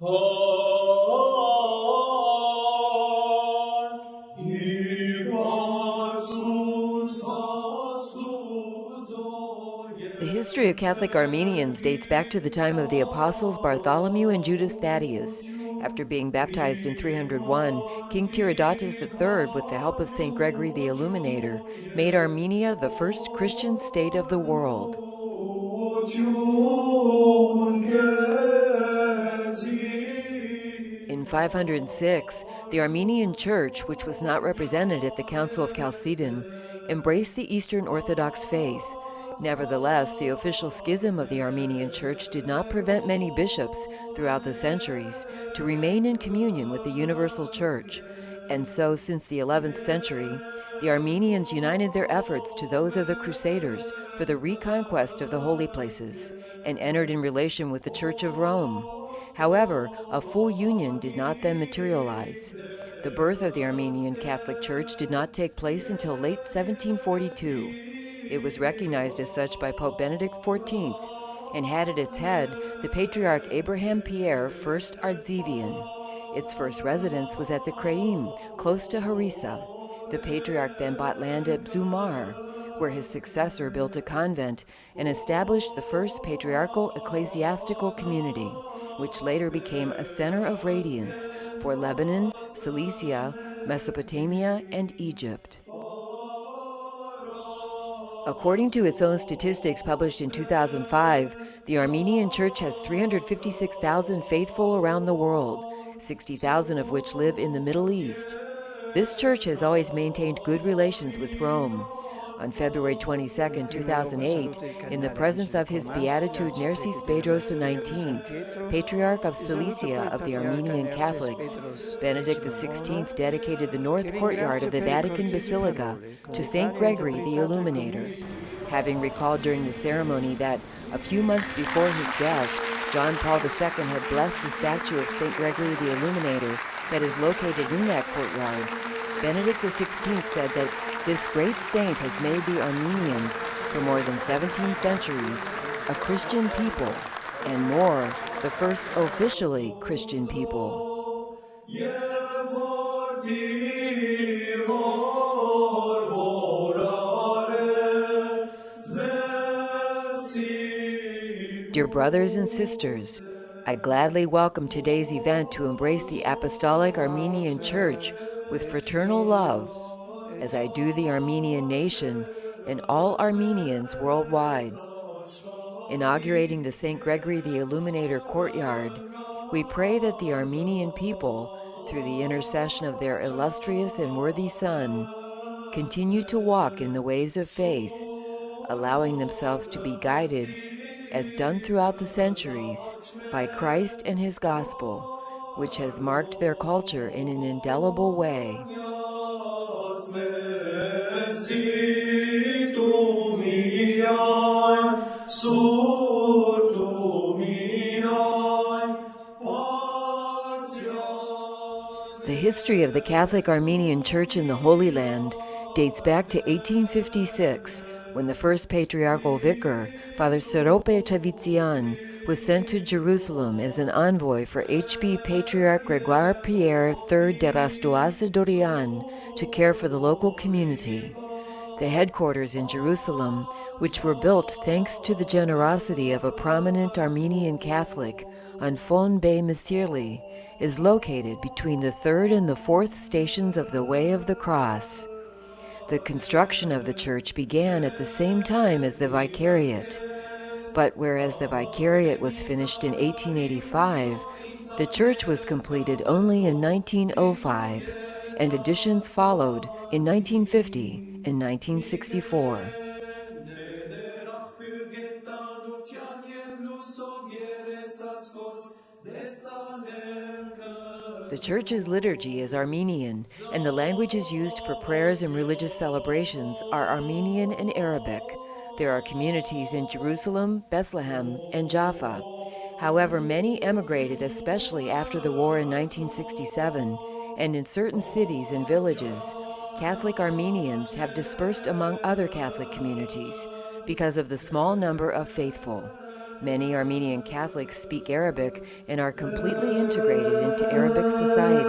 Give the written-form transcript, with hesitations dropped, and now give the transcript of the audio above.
The history of Catholic Armenians dates back to the time of the apostles Bartholomew and Jude Thaddeus. After being baptized in 301, King Tiridates III, with the help of St. Gregory the Illuminator, made Armenia the first Christian state of the world. In 506, the Armenian Church, which was not represented at the Council of Chalcedon, embraced the Eastern Orthodox faith. Nevertheless, the official schism of the Armenian Church did not prevent many bishops throughout the centuries to remain in communion with the Universal Church. And so, since the 11th century, the Armenians united their efforts to those of the Crusaders for the reconquest of the holy places and entered in relation with the Church of Rome. However, a full union did not then materialize. The birth of the Armenian Catholic Church did not take place until late 1742. It was recognized as such by Pope Benedict XIV and had at its head the Patriarch Abraham Pierre I Ardzevian. Its first residence was at the Kraim, close to Harissa. The Patriarch then bought land at Bzumar, where his successor built a convent and established the first patriarchal ecclesiastical community, which later became a center of radiance for Lebanon, Cilicia, Mesopotamia, and Egypt. According to its own statistics published in 2005, the Armenian Church has 356,000 faithful around the world, 60,000 of which live in the Middle East. This church has always maintained good relations with Rome. On February 22, 2008, in the presence of His Beatitude Nersis Bedros XIX, Patriarch of Cilicia of the Armenian Catholics, Benedict XVI dedicated the north courtyard of the Vatican Basilica to St. Gregory the Illuminator, having recalled during the ceremony that a few months before his death, John Paul II had blessed the statue of St. Gregory the Illuminator that is located in that courtyard. Benedict XVI said that this great saint has made the Armenians, for more than 17 centuries, a Christian people, and more, the first officially Christian people. Dear brothers and sisters, I gladly welcome today's event to embrace the Apostolic Armenian Church with fraternal love, as I do the Armenian nation and all Armenians worldwide. Inaugurating the St. Gregory the Illuminator courtyard, we pray that the Armenian people, through the intercession of their illustrious and worthy Son, continue to walk in the ways of faith, allowing themselves to be guided, as done throughout the centuries, by Christ and His gospel, which has marked their culture in an indelible way. The history of the Catholic Armenian Church in the Holy Land dates back to 1856, when the first patriarchal vicar, Father Serope Tavitian, was sent to Jerusalem as an envoy for H.B. Patriarch Gregoire Pierre III de Rastoise Dorian to care for the local community. The headquarters in Jerusalem, which were built thanks to the generosity of a prominent Armenian Catholic, Anfon Bey Mesirli, is located between the third and the fourth stations of the Way of the Cross. The construction of the church began at the same time as the Vicariate. But whereas the Vicariate was finished in 1885, the church was completed only in 1905, and additions followed in 1950 and 1964. The church's liturgy is Armenian, and the languages used for prayers and religious celebrations are Armenian and Arabic. There are communities in Jerusalem, Bethlehem, and Jaffa. However, many emigrated, especially after the war in 1967, and in certain cities and villages, Catholic Armenians have dispersed among other Catholic communities because of the small number of faithful. Many Armenian Catholics speak Arabic and are completely integrated into Arabic society.